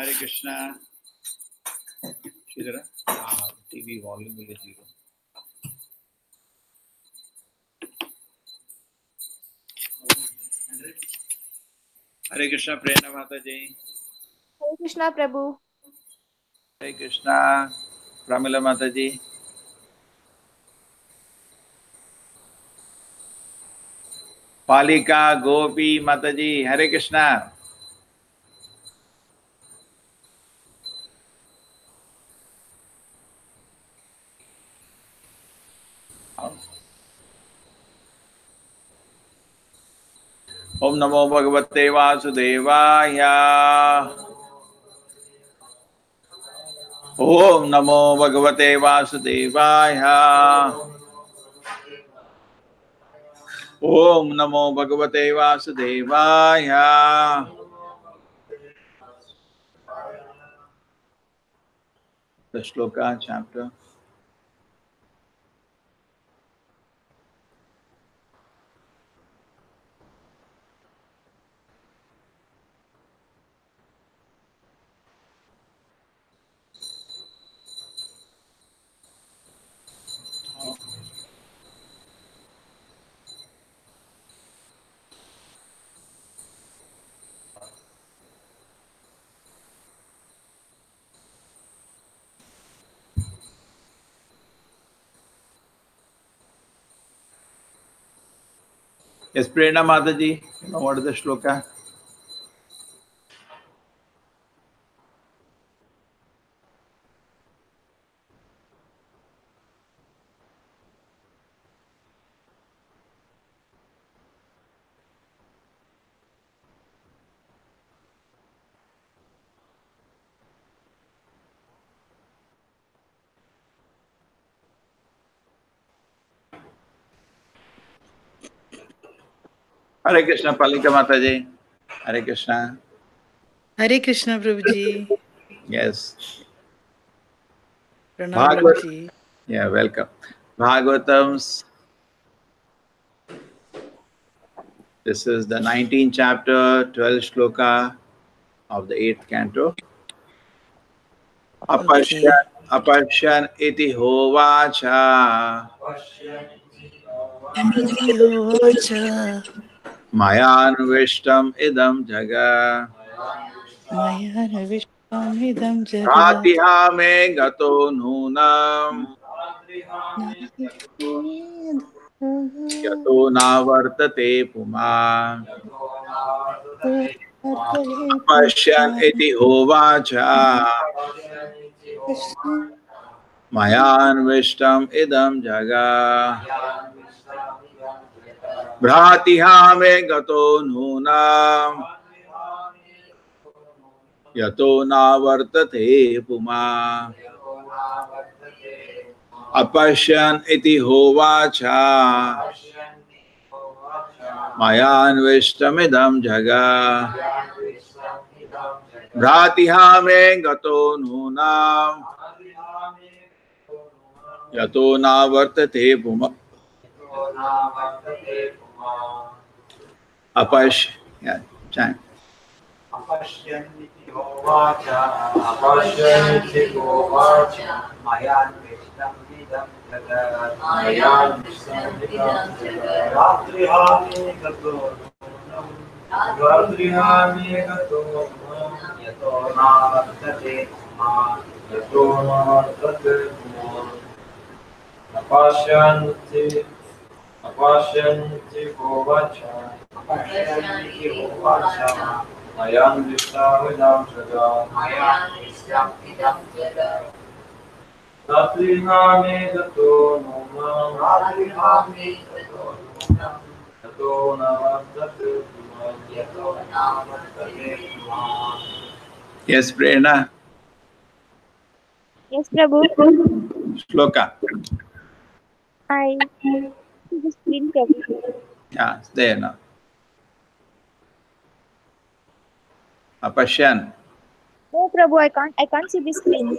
Hare Krishna. Shridhara, TV volume will be 0. Hare Krishna, Prerna Mataji. Hare Krishna, Prabhu. Hare Krishna, Pramila Mataji. Palika Gopi Mataji. Hare Krishna. Om Namo Bhagavate Vasudevaya. Om Namo Bhagavate Vasudevaya. Om Namo Bhagavate Vasudevaya. The shloka chapter. Yes, Prerna Mataji, you know what is the shloka? Hare Krishna, Palika Mataji. Hare Krishna. Hare Krishna, Prabhuji. Yes. Pranam, Bhagavad, Prabhuji. yeah, welcome. Bhagavatam's, this is the 19th chapter, 12th shloka of the 8th canto. Okay. Apashyan iti hovacha Iti hovacha mayanvishtam idam jaga maya vishwamidam jagat pratiha me gato nunam yato navartate puma apashyan iti hovacha mayanvishtam idam jaga pratiha me gato nunam yato navartate puma apashyan iti hovacha mayanvishtamidam jaga Bhratiha me gato nunam yato navartate puma apash yeah chant Apashyaniti hovacha, apashyaniti hovacha, mayan vishtam vidam jagat, mayan vishtam vidam jagat, ratrihani gato nunam, ratrihani gato nunam, yato navartate ma, yato navartate ma, apashyaniti hovacha, apashyaniti hovacha, mayan vishtam vidam jagat, mayan vishtam vidam jagat, ratrihani gato nunam, ratrihani gato nunam, yato navartate ma, yato navartate ma. yes Prerna Yes, Prabhu. shloka I see the screen, Prabhu. yeah it's there now apashyan No, Prabhu, I can't see the screen.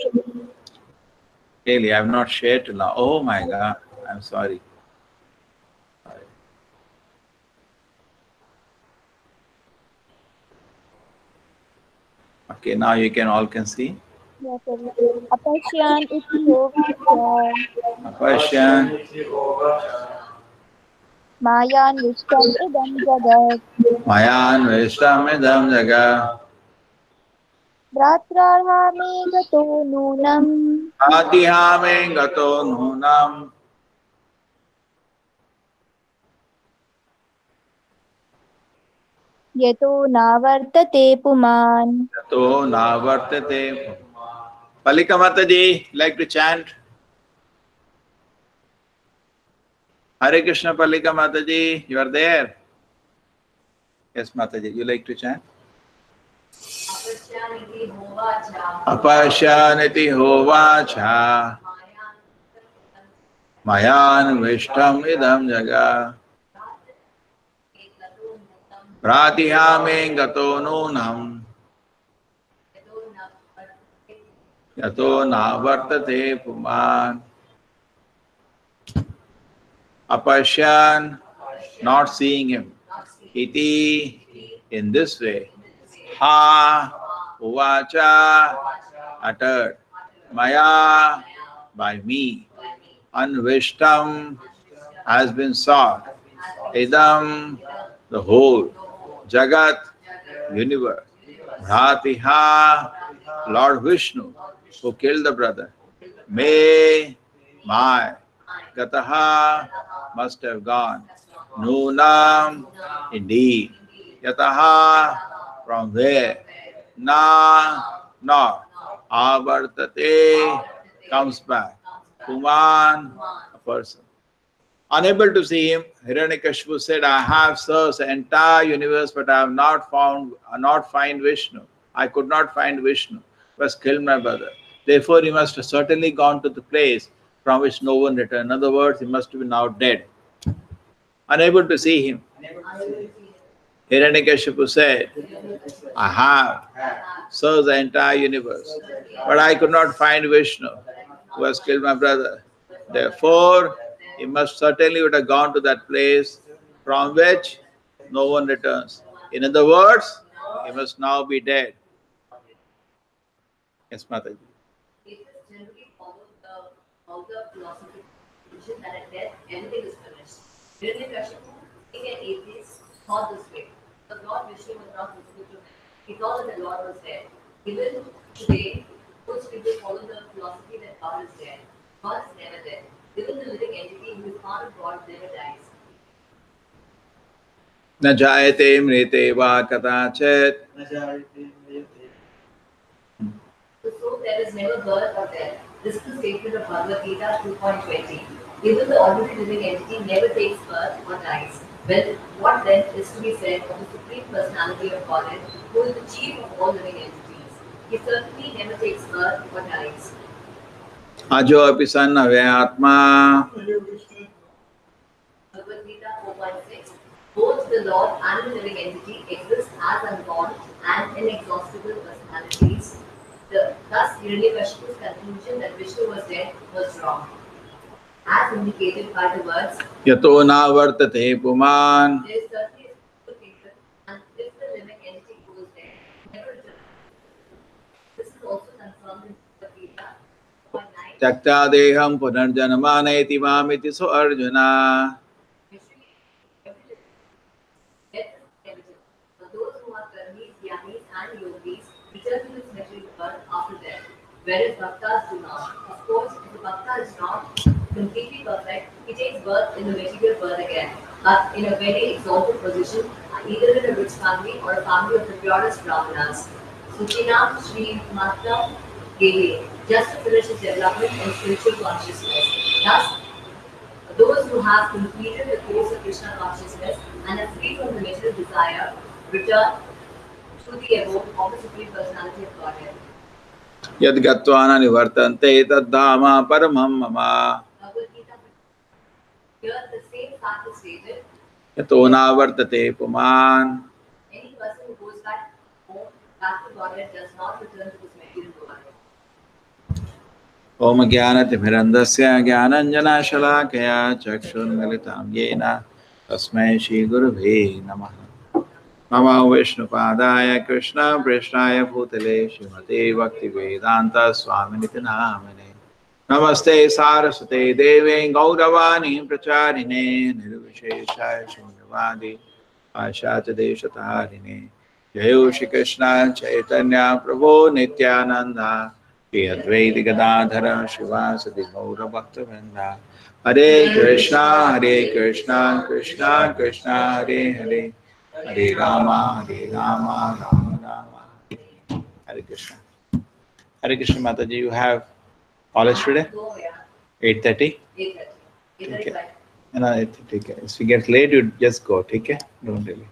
really I've not shared till now. Oh my god, I'm sorry. Okay, now you can all can see. Yeah, Prabhu. Apashyan iti hovacha Question. mayan vishtam idam jagat Mayan Vishtamidam Jaga. भ्रात्रार्हामे गतो नूनम् Atihame Gato Nunam. यतो नावर्तते पुमान् Gato Navartate. Palika Mataji, like to chant. Hare Krishna Palika Mataji, you are there? Yes, Mataji, you like to chant? Apasyaniti hovacha mayan vishtam idam jaga pratihame gato nunam yato navartate puman. Apasyan, not seeing him. Iti, in this way. Ha, uvacha, uttered. Maya, by me. Anvishtam, has been sought. Idam, the whole. Jagat, universe. Bhratiha, Lord Vishnu, who killed the brother. Me, my. Gataha, must have gone. Nunam, indeed. Yataha, from where? Na, not. Avartate, comes back. Kuman, a person. Unable to see him, Hiranyakashipu said, I have searched the entire universe, but I have not find Vishnu. I could not find Vishnu, who has killed my brother. Therefore, he must have certainly gone to the place from which no one returned. In other words, he must be now dead. Unable to see him, Hiranyakashipu said, I have searched the entire universe, but I could not find Vishnu, who has killed my brother. Therefore, he must certainly would have gone to that place from which no one returns. In other words, he must now be dead. Yes, Mataji. It is generally followed the philosophical conclusion that at death everything is finished. Hiranyakashipu, being an atheist, thought this way. The Lord Vishnu was not visible to him. He thought that the Lord was dead. Even today, most people follow the philosophy that God is dead. God is never dead. Even the living entity who is part of God never dies. Na jayate mrite va katachet. So there is never birth or death. This is the statement of Bhagavad Gita 2.20. Even the ordinary living entity never takes birth or dies. Well, what then is to be said of the Supreme Personality of Godhead, who is the chief of all living entities? He certainly never takes birth or dies. Ajo apisan avyatma. Bhagavad Gita 4.6. Both the Lord and the living entity exist as unborn and inexhaustible personalities. Thus, Hiranyakashipu's conclusion that Vishnu was dead was wrong. As indicated by the words, Yato na vartate puman. there is certainly a spiritual kingdom, and if the living entity goes there, never returns. This is also confirmed in Bhagavad Gita 4.9. Takta deham punarjanamana mamiti so Arjuna. Death is inevitable. For those who are karmis, jnanis, and yogis, return to this material world after death, whereas bhaktas do not. Of course, if the bhakta is not completely perfect, he takes birth in the material world again, but in a very exalted position, either in a rich family or a family of the purest brahmanas. Suchinam Sri Matra Gehe, just to finish his development in spiritual consciousness. Thus, those who have completed the course of Krishna consciousness and are free from the material desire return to the abode of the Supreme Personality of Godhead. Yad gatvana nivartante taddhama paramam mama. Bhagavad Gita. Here the same fact is stated. Yato na vartate puman. Any person who goes back home, back to Godhead, does not return to this material world. Om jnanatimirandasya jnananjana shalakaya chakshurmilitam yena tasmai Shri Gurubhe Namaha. Namo Vishnupadaya Krishna Prishnaya Bhutale Srimate Bhakti Vedanta Swaminiti Namane Namaste Saraswate Deve Gauravani Pracharine Nirvisheshaya Shunyavadi Ashata Deshatarine Jayo Shri Krishna Chaitanya Prabhu Nityananda Shri Advaita Gadadhara Shivasati Gaura Bhaktivinoda Hare Krishna Krishna Krishna Hare Hare Hare Rama Rama Rama Hare Krishna. Hare Krishna Mataji, you have college today? No, yeah. 8:30? 8:30. 8:30 Okay. right. No, take care. If you get late, you just go. Take care. Don't delay.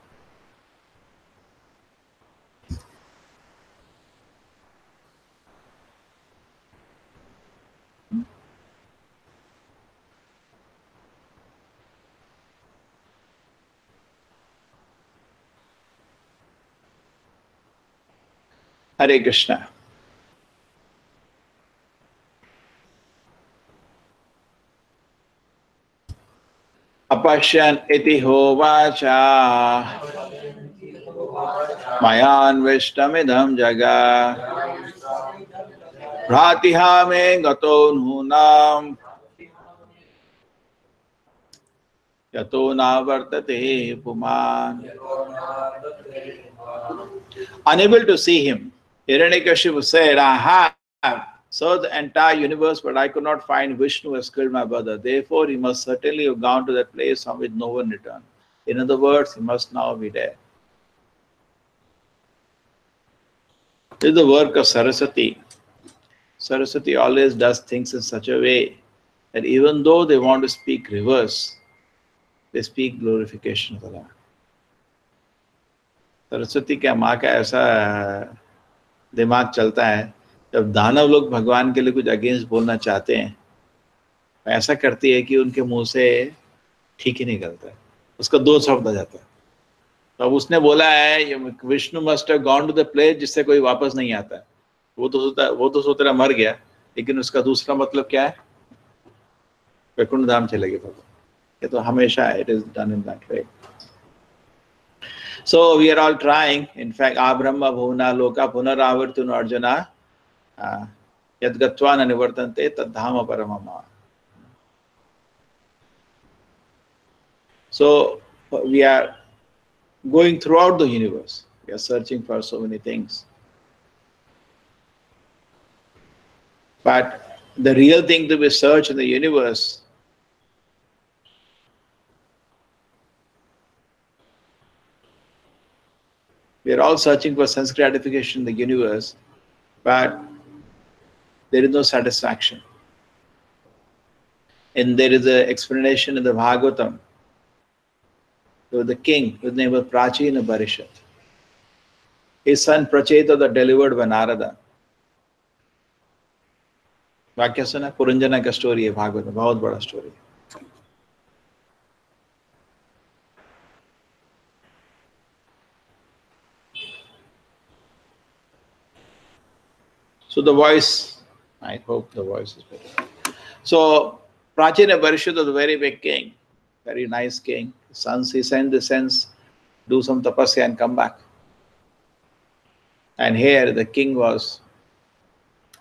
Hare Krishna. Apashyan iti hovacha mayan vishtamidham jaga bhratiha me gato nunam yato navartate puman. Unable to see him, Hiranyakashipu said, I have searched the entire universe, but I could not find Vishnu who has killed my brother. Therefore, he must certainly have gone to that place from which no one returned. In other words, he must now be there. This is the work of Saraswati. Saraswati always does things in such a way that even though they want to speak reverse, they speak glorification of the Lord. Saraswati का माँ का ऐसा दिमाग चलता है, जब दानव लोग भगवान के लिए कुछ अगेंस्ट बोलना चाहते हैं, ऐसा करती है कि उनके मुंह से ठीक ही निकलता है, उसका दो शब्द आ जाता है. तो अब उसने बोला है Vishnu must have gone to the place जिससे कोई वापस नहीं आता है. वो तो सोच मर गया, लेकिन उसका दूसरा मतलब क्या है? वैकुंठ धाम चले गए भगवान. ये तो हमेशा it is done in that way. So we are all trying. In fact, Abrahma Bhuvana Loka Punaravartun Arjuna Yad Gatvana Nivartante Tadhama Paramama. So we are going throughout the universe. We are searching for so many things. But the real thing to be searched in the universe we are all searching for sense gratification in the universe, but there is no satisfaction. And there is an explanation in the Bhagavatam. There was the king whose name was Prachina Barishat. His son Pracheta delivered by Narada. वाक्य सुना? पुरंजना का story है भागवत में, बहुत बड़ा story. So the voice, I hope the voice is better. So Prachina Barishut was a very big king, very nice king. Sons, he sent the sons, do some tapasya and come back. And here the king was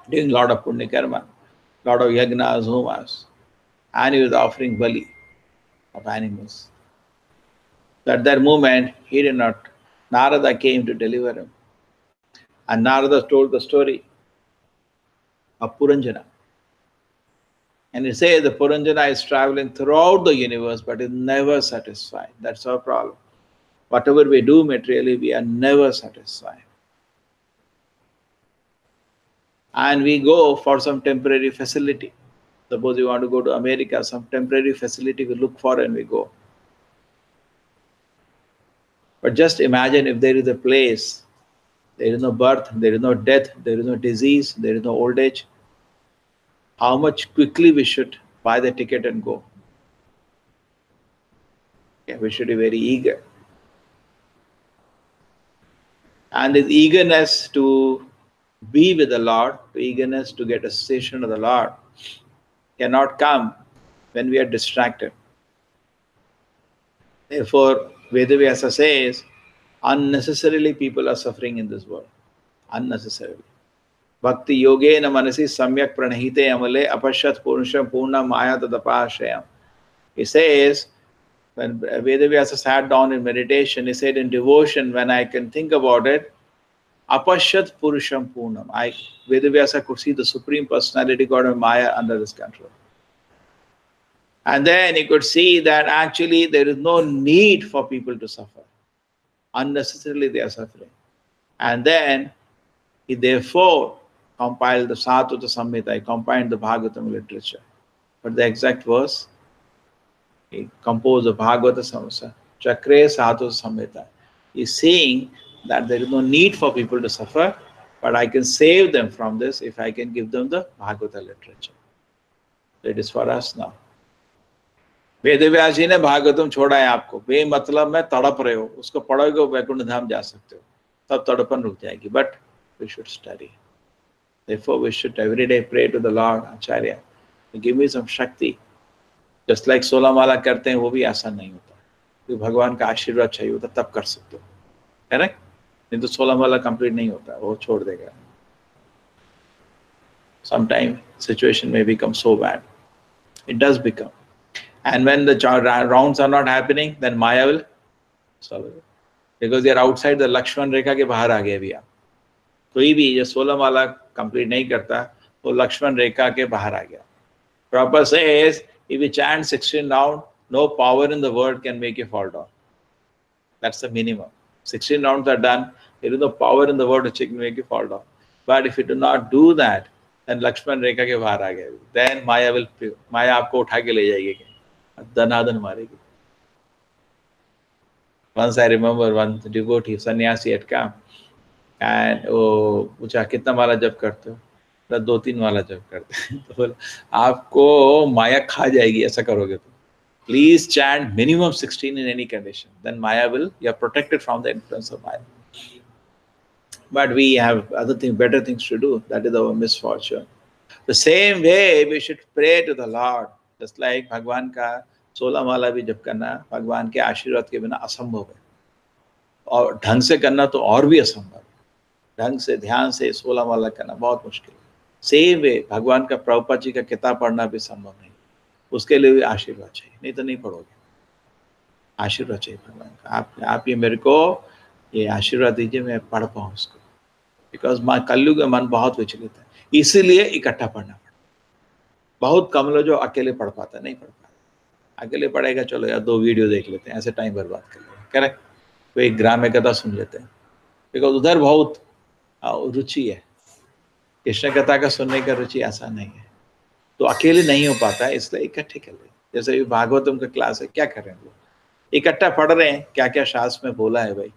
doing a lot of punya karma, lot of yagnas, homas, and he was offering bali of animals. So at that moment, he did not, Narada came to deliver him. And Narada told the story of Puranjana. And he says the Puranjana is traveling throughout the universe but is never satisfied. That's our problem. Whatever we do materially, we are never satisfied. And we go for some temporary facility. Suppose we want to go to America, some temporary facility we look for and we go. But just imagine if there is a place, there is no birth, there is no death, there is no disease, there is no old age, how much quickly we should buy the ticket and go. Yeah, we should be very eager. And this eagerness to be with the Lord, the eagerness to get association of the Lord, cannot come when we are distracted. Therefore, Vedavyasa says, Unnecessarily people are suffering in this world. Unnecessarily. Bhakti yoge na manasi samyak pranahite amale apashat purusham purna maya tadapashayam. He says, when Vedavyasa sat down in meditation, he said, in devotion, when I can think about it, apashat purusham purnam. Vedavyasa could see the Supreme Personality God of Maya under his control. And then he could see that actually there is no need for people to suffer. Unnecessarily they are suffering. And then he therefore compiled the Sattvata Samhita, he compiled the Bhagavatam literature. But the exact verse, he composed the Bhagavata Samhita, Chakre Sattvata Samhita. He's saying that there is no need for people to suffer, but I can save them from this if I can give them the Bhagavata literature. It is for us now. Vedvyas ji ने भागवतम छोड़ा है आपको, बे मतलब में तड़प रहे हो, उसको पढ़ोगे वैकुंठ धाम जा सकते हो, तब तड़पन रुक जाएगी. But we should study. Therefore we should every day pray to the Lord, Acharya, give me some shakti. Just like 16 माला करते हैं, वो भी आसान नहीं होता, क्योंकि भगवान का आशीर्वाद चाहिए होता तब कर सकते हो, है ना? नहीं तो 16 माला कंप्लीट नहीं होता, वो छोड़ देगा. Sometimes situation may become so bad. It does become. And when the rounds are not happening, then Maya will solve it. Because they are outside the Lakshman Rekha के बाहर आ गए अभी आप. कोई भी जो 16 माला कंप्लीट नहीं करता, वो लक्ष्मण रेखा के बाहर आ गया. Prabhupada says, if you chant 16 rounds, no power in the world can make you fall down. That's the minimum. 16 rounds are done, there is no power in the world which can make you fall down. But if you do not do that, then Lakshman Rekha के बाहर आ गए. Then Maya आपको उठा के ले जाएगी, धनाधन मारेगी. Once I remember one devotee, sannyasi had come, and वो पूछा कितना माला जप करते हो? 2-3 माला जप करते हैं. तो बोला आपको माया खा जाएगी ऐसा करोगे तो. Please chant minimum 16 in any condition. Then Maya will, you are protected from the influence of Maya. But we have other things, better things to do. That is our misfortune. The same way we should pray to the Lord. Just like भगवान का 16 माला भी जप करना भगवान के आशीर्वाद के बिना असंभव है, और ढंग से करना तो और भी असंभव है. ढंग से ध्यान से 16 माला करना बहुत मुश्किल है. सेम वे भगवान का प्रभुपाद जी का किताब पढ़ना भी संभव नहीं, उसके लिए भी आशीर्वाद चाहिए, नहीं तो नहीं पढ़ोगे. आशीर्वाद चाहिए भगवान का. आप ये मेरे को ये आशीर्वाद दीजिए, मैं पढ़ पाऊँ उसको. बिकॉज कलयुग में मन बहुत विचलित है, इसीलिए इकट्ठा पढ़ना पड़ता. बहुत कम लोग जो अकेले पढ़ पाता, नहीं पढ़ पाता. अकेले पढ़ेगा, चलो यार 2 वीडियो देख लेते हैं, ऐसे टाइम बर्बाद कर लेते हैं. करेक्ट. कोई ग्राम्य कथा सुन लेते हैं, बिकॉज उधर बहुत रुचि है. कृष्ण कथा का सुनने का रुचि आसान नहीं है, तो अकेले नहीं हो पाता है, इसलिए इकट्ठे कर लेते. जैसे भागवतम का क्लास है, क्या कर रहे हैं लोग, इकट्ठा पढ़ रहे हैं, क्या क्या शास्त्र में बोला है भाई.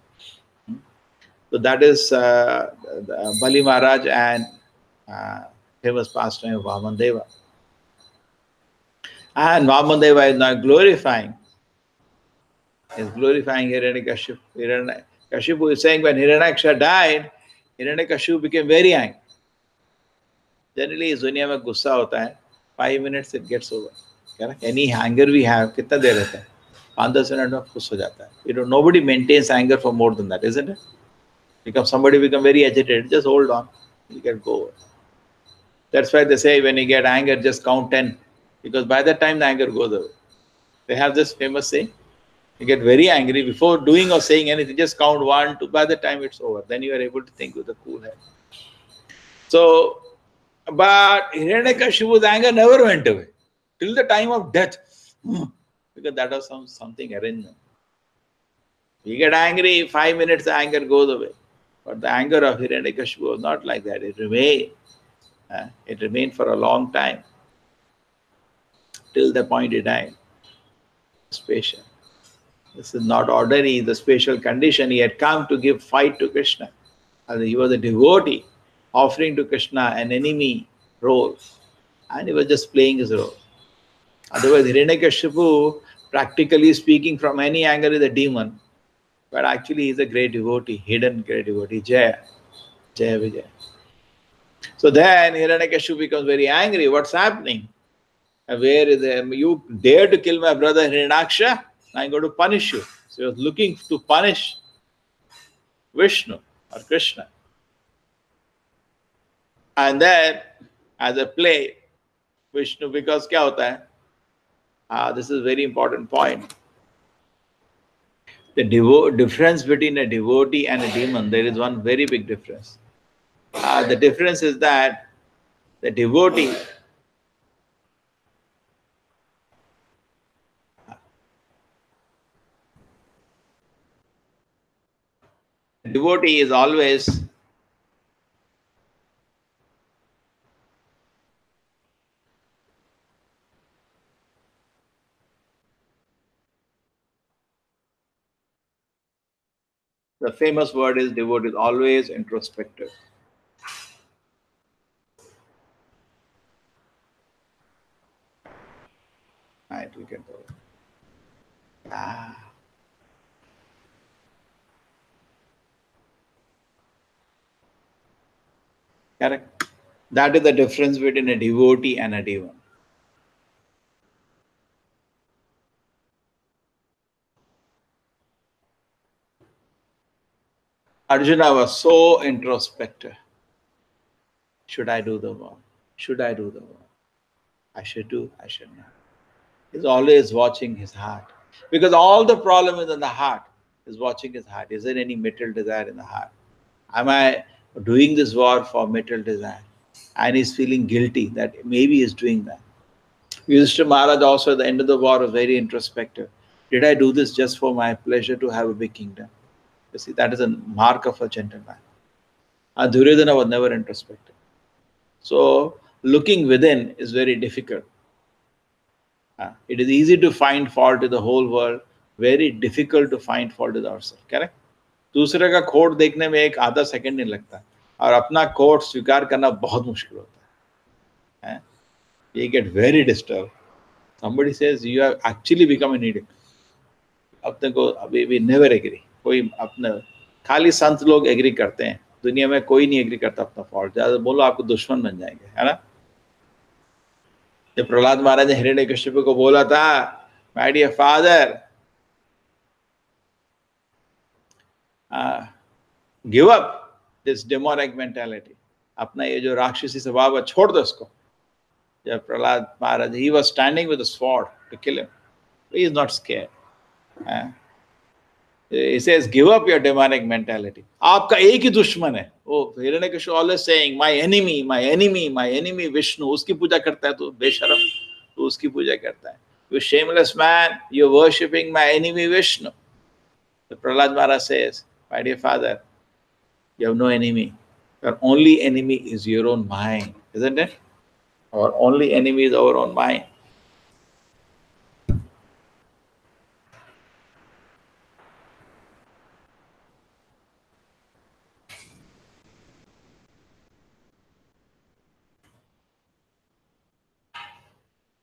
तो that is Bali Maharaj and famous pastime Vaman Deva. And Vamadeva is now glorifying. Is glorifying Hiranyakashipu. Hiranyakashipu is saying when Hiranyaksha died, Hiranyakashipu became very angry. Generally, इस दुनिया में गुस्सा होता है, 5 minutes it gets over. Any anger we have, कितना देर रहता है? 5-10 minutes में खुश हो जाता है. Nobody maintains anger for more than that, isn't it? Somebody become very agitated, just hold on, you can go over. That's why they say when you get anger, just count 10. Because by that time the anger goes away. They have this famous saying, you get very angry before doing or saying anything, just count 1, 2, by the time it's over. Then you are able to think with a cool head. So, but Hiranyakashipu's anger never went away till the time of death. Because that was something arrangement. You get angry, 5 minutes the anger goes away. But the anger of Hiranyakashipu was not like that. It remained. It remained for a long time. Till the point he died. Special. This is not ordinary, the special condition. He had come to give fight to Krishna. And he was a devotee offering to Krishna an enemy role. And he was just playing his role. Otherwise, Hiranyakashipu, practically speaking, from any angle is a demon. But actually he is a great devotee, hidden great devotee. Jaya. Jaya Vijaya. So then Hiranyakashipu becomes very angry. What's happening? Where is you dare to kill my brother Hiranyaksha? I'm going to punish you. So he was looking to punish Vishnu or Krishna. And then as a play, Vishnu, because क्या होता है? This is a very important point. The difference between a devotee and a demon, there is one very big difference. The difference is that the devotee is always the famous word is devotee is always introspective. Right, we can go. Correct. That is the difference between a devotee and a demon. Arjuna was so introspective. Should I do the work? Should I do the work? I should do, I should not. He's always watching his heart. Because all the problem is in the heart. He's watching his heart. Is there any material desire in the heart? Am I doing this war for material desire? And he's feeling guilty that maybe he's doing that. Yudhishthira Maharaj also at the end of the war was very introspective. Did I do this just for my pleasure to have a big kingdom? You see, that is a mark of a gentleman. And Duryodhana was never introspective. So, looking within is very difficult. It is easy to find fault in the whole world, very difficult to find fault with ourselves. Correct? दूसरे का खोट देखने में एक आधा second नहीं लगता और अपना खोट स्वीकार करना बहुत मुश्किल होता है. You get very disturbed. Somebody says you have actually become an idiot. अपने को we never agree. कोई अपने खाली संत लोग एग्री करते हैं. दुनिया में कोई नहीं एग्री करता अपना फॉल्ट. ज्यादा बोलो आपको दुश्मन बन जाएंगे, है ना? जब प्रहलाद महाराज ने हिरण्यकश्यप को बोला था, my dear father, give up this demonic mentality, अपना ये जो राक्षसी स्वभाव है छोड़ दो इसको. जब प्रहलाद महाराज, he was standing with a sword to kill him. He is not scared. He says, give up your demonic mentality. आपका एक ही दुश्मन है. वो Hiranyakashyap always saying, my enemy, my enemy, my enemy Vishnu. उसकी पूजा करता है तो बेशरम, तो उसकी पूजा करता है. You shameless man, you're worshipping my enemy Vishnu. The Prahlad Maharaj says, my dear father, you have no enemy. Your only enemy is your own mind, isn't it? Our only enemy is our own mind.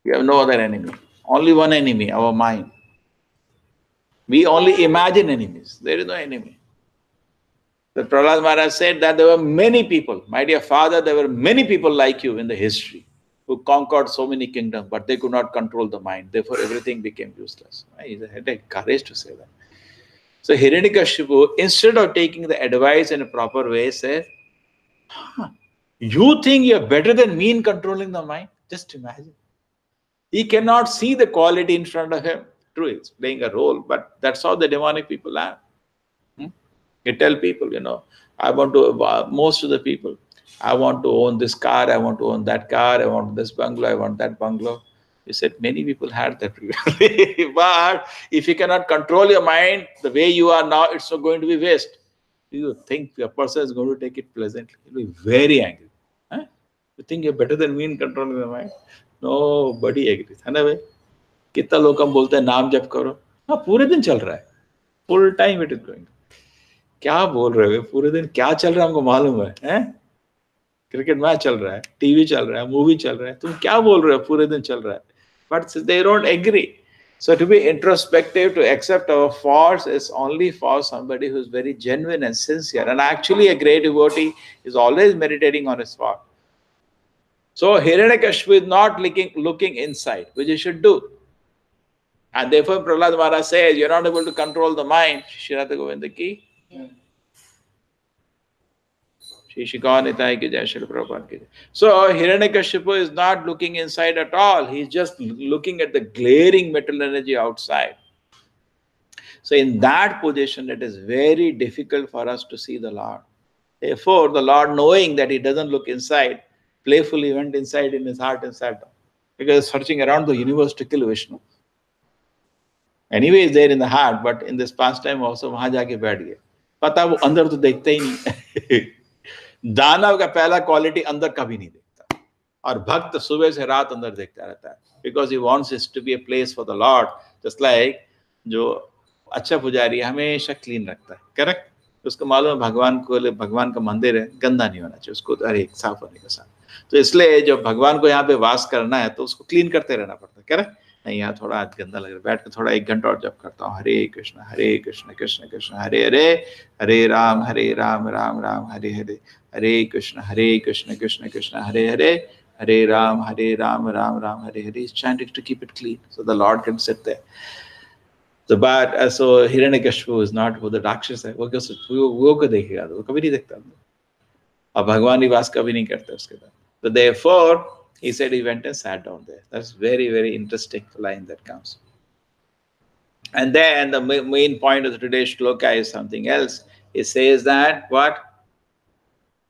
We have no other enemy. Only one enemy, our mind. We only imagine enemies. There is no enemy. The Prahlad Maharaj said that there were many people, my dear father, there were many people like you in the history who conquered so many kingdoms, but they could not control the mind. Therefore, everything became useless. He had the courage to say that. So Hiranyakashipu, instead of taking the advice in a proper way, said, you think you're better than me in controlling the mind? Just imagine. He cannot see the quality in front of him. True, it's playing a role, but that's how the demonic people are. You tell people, I want to, most of the people, I want to own this car, I want to own that car, I want this bungalow, I want that bungalow. You said many people had that previously. But if you cannot control your mind the way you are now, it's not going to be waste. You think a person is going to take it pleasantly. He'll be very angry. You think you're better than me in controlling the mind? Nobody agrees. है ना भाई? कितना लोग हम बोलते हैं नाम जप करो, हाँ पूरे दिन चल रहा है, full time it is going. क्या बोल रहे हो? पूरे दिन क्या चल रहा है हमको मालूम है? क्रिकेट मैच चल रहा है, टीवी चल रहा है, मूवी चल रहा है, तुम क्या बोल रहे हो? पूरे दिन चल रहा है. But they don't agree. So to be introspective, to accept our faults is only for somebody who is very genuine and sincere. And actually a great devotee is always meditating on his fault. So Hiranyakashipu is not looking inside, which he should do. And therefore Prahlad Maharaj says, you're not able to control the mind. Shirata Govinda ki. Shri Shikha Nitai ki jai, Shri Prabhupada ki jai. So Hiranyakashipu is not looking inside at all. He's just looking at the glaring metal energy outside. So in that position, it is very difficult for us to see the Lord. Therefore, the Lord, knowing that he doesn't look inside, playfully went inside in his heart and sat down. Because searching around the universe to kill Vishnu. Anyway, is there in the heart, but in this pastime also, वहां जाके बैठ गए. पता वो अंदर तो देखता ही नहीं. दानव का पहला क्वालिटी अंदर कभी नहीं देखता. और भक्त सुबह से रात अंदर देखता रहता है. Because he wants it to be a place for the Lord. Just like जो अच्छा पुजारी हमेशा क्लीन रखता है. करेक्ट? उसको मालूम है भगवान का मंदिर है, गंदा नहीं होना चाहिए, उसको हर एक साफ होने के साथ. तो इसलिए जब भगवान को यहाँ पे वास करना है तो उसको क्लीन करते रहना पड़ता है. करेक्ट? नहीं, यहाँ थोड़ा आज गंदा लग रहा है, बैठ कर थोड़ा 1 घंटा और जप करता हूँ. हरे कृष्ण कृष्ण कृष्ण हरे हरे, हरे राम राम राम हरे हरे, हरे कृष्ण कृष्ण कृष्ण हरे हरे, हरे Ram Ram Ram Hare Hare. He's chanting to keep it clean so the Lord can sit there. So Hiranyakashipu is not वो the राक्षस है, वो को देखेगा तो वो कभी नहीं देखता. और भगवान निवास कभी नहीं करते उसके बाद. So therefore, he said he went and sat down there. That's very, very interesting line that comes. And then the main point of today's shloka is something else. It says that what?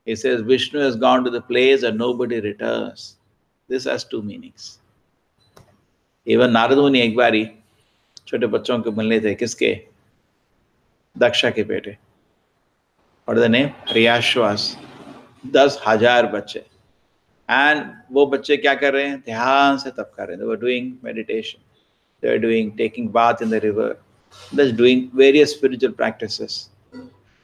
He says Vishnu has gone to the place and nobody returns. This has 2 meanings. Even Narad Muni एक बारी छोटे बच्चों को मिलने थे. किसके? दक्षा के बेटे. What is the name? Riyashwas. 10,000 बच्चे. And वो बच्चे क्या कर रहे हैं? ध्यान से तप कर रहे हैं. They were doing meditation. They were taking bath in the river. They're doing various spiritual practices.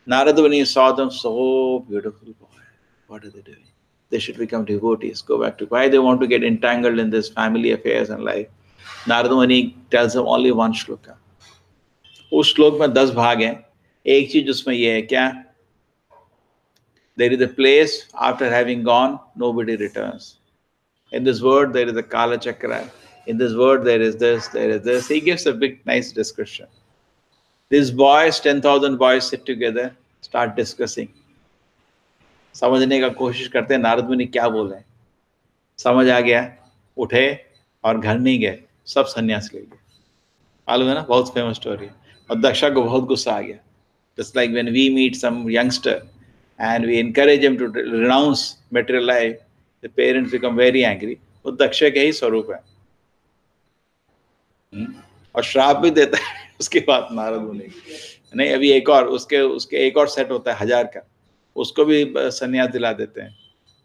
Narada Muni saw them, so beautiful. Boy, what are they doing? They should become devotees. Go back to why they want to get entangled in this family affairs and life. Narada Muni tells them only one shloka. उस श्लोक में 10 भाग हैं. एक चीज उसमें ये है क्या? There is a place after having gone, nobody returns. In this word, there is a Kala Chakra. In this word, there is this, there is this. He gives a big, nice description. These boys, 10,000 boys sit together, start discussing. समझने का कोशिश करते हैं नारद मुनि क्या बोल रहे हैं. समझ आ गया, उठे और घर नहीं गए, सब सन्यास ले गए. मालूम है ना, बहुत फेमस स्टोरी. और दक्षा को बहुत गुस्सा आ गया. Just like when we meet some youngster and we encourage him to renounce material life, the parents become very angry. वो दक्षा के ही स्वरूप है. और श्राप भी देता है उसके बाद नारद मुनि. नहीं, अभी एक और उसके एक और सेट होता है 1000 का, उसको भी संन्यास दिला देते हैं.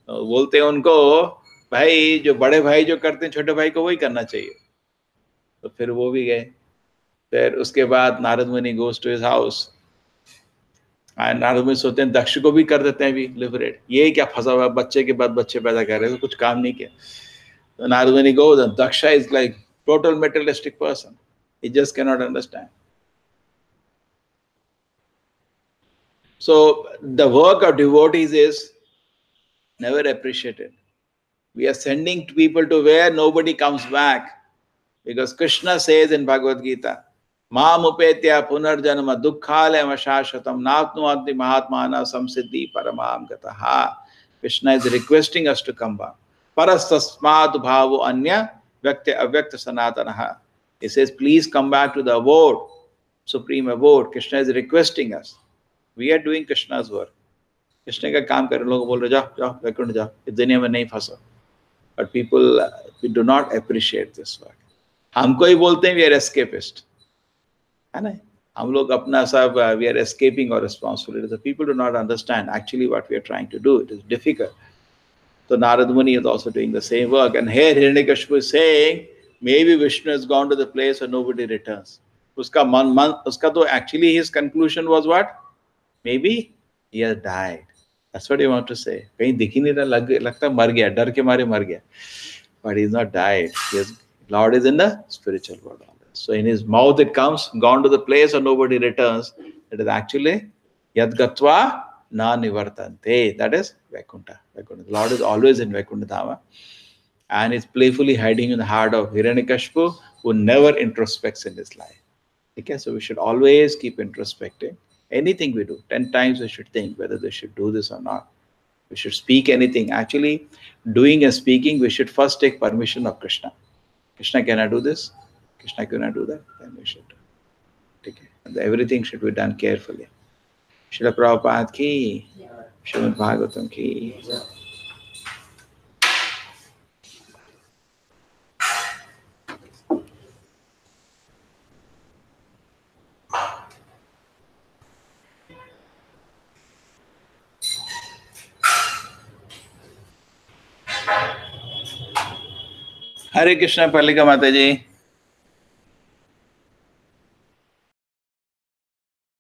तो बोलते हैं उनको, भाई जो बड़े भाई जो करते हैं छोटे भाई को वही करना चाहिए. तो फिर वो भी गए. फिर उसके बाद Narad Muni goes to his house. Narad Muni सोचते हैं दक्ष को भी कर देते हैं भी लिबरेट. ये क्या फंसा हुआ, बच्चे के बाद बच्चे पैदा कर रहे हैं, तो कुछ काम नहीं किया. तो Narad Muni goes, Daksha is like total materialistic person. He just cannot understand. So the work of devotees is never appreciated. We are sending people to where nobody comes back. Because Krishna says in Bhagavad Gita, Mam upetya punarjanama dukkhalaya shashvatam natnuanti mahatmana samsiddhi paramam gataha. Krishna is requesting us to come back. Parastasmat bhavo anya Vyakta avyakta sanatanaha. He says, please come back to the abode, supreme abode. Krishna is requesting us. We are doing Krishna's work. Krishna का काम कर रहे लोग बोल रहे जाओ वैकुंठ जाओ, इस दुनिया में नहीं फंसो. But people, we do not appreciate this work. हमको ही बोलते हैं we are escapist, है ना? हम लोग अपना सब we are escaping our responsibility. The people do not understand actually what we are trying to do. It is difficult. So Narad Muni is also doing the same work. And here Hiranyakashipu is saying, maybe Vishnu has gone to the place where nobody returns. Uska to actually his conclusion was what? Maybe he has died. That's what he wants to say. Kahin dikh hi nahi raha, lagta mar gaya, dar ke mare mar gaya. But he is not died. Lord is in the spiritual world. So in his mouth it comes, gone to the place where nobody returns. It is actually Yad Gatva Na Nivartante. That is Vaikuntha. The Lord is always in Vaikuntha Dhama. And is playfully hiding in the heart of Hiranyakashipu, who never introspects in his life. Okay, so we should always keep introspecting. Anything we do, 10 times we should think whether they should do this or not. we should speak anything. Actually, doing and speaking, we should first take permission of Krishna. Krishna, can I do this? Krishna, can I do that? Then we should take it. And everything should be done carefully. Srila Prabhupada ki, Srimad Bhagavatam ki. Hare Krishna, Pallika Mataji.